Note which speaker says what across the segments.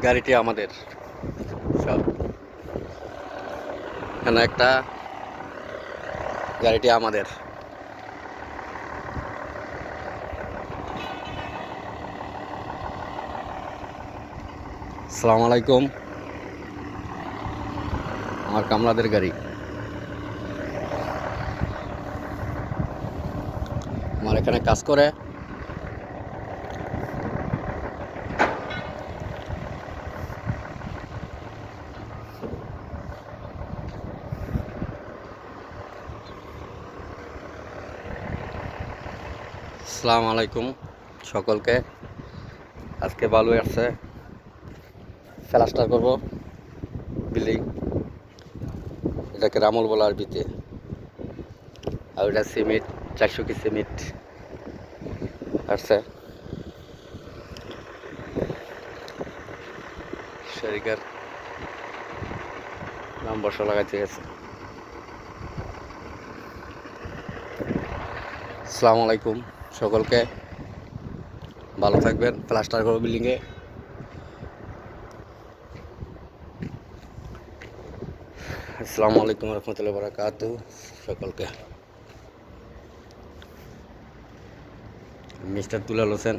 Speaker 1: গাড়িটি আমাদের সব এখানে একটা গাড়িটি আমাদের। আসসালামু আলাইকুম। আমার কামলাদের গাড়ি, আমার এখানে কাজ করে। আসসালামু আলাইকুম সকলকে। আজকে বালু আসছে, প্লাস্টার করব বিল্ডিং। এটাকে রামল বলা আরবিতে। আর এটা সিমেন্ট, 400 কি সিমেন্ট আসছে। শরিকার নাম বর্ষা লাগাইতে গেছে। আসসালামু আলাইকুম সকলকে, ভালো থাকবেন। প্লাস্টার করব বিল্ডিংয়ে। আসসালামু আলাইকুম রহমতুল্লাহি ওয়া বারাকাতুহু সকলকে। মিস্টার দুলাল হোসেন,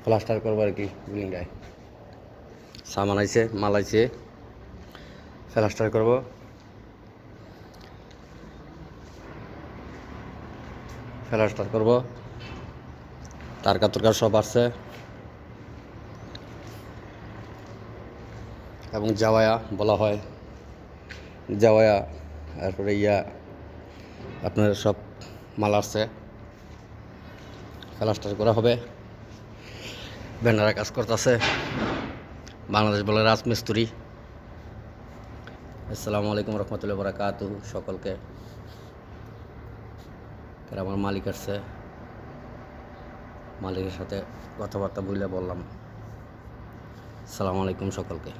Speaker 1: প্লাস্টার করবো আর কি বিল্ডিংটায়। সামান আইছে, মাল আইছে, প্লাস্টার করব। প্লাস্টার করব, তারকা তুরকা সব আসছে এবং জাওয়ায়া বলা হয়, জাওয়ায়া। তারপরে আপনার সব মাল আসছে, প্লাস্টার করা হবে। ব্যানারে কাজ করতেছে, বাংলাদেশ বলে রাজমিস্ত্রি। আসসালামু আলাইকুম রহমতুল্লাহি ওয়া বারাকাতুহু সকলকে। আমার মালিক আসছে, মালিকের সাথে কথাবার্তা বললাম। আসসালামু আলাইকুম সকলকে।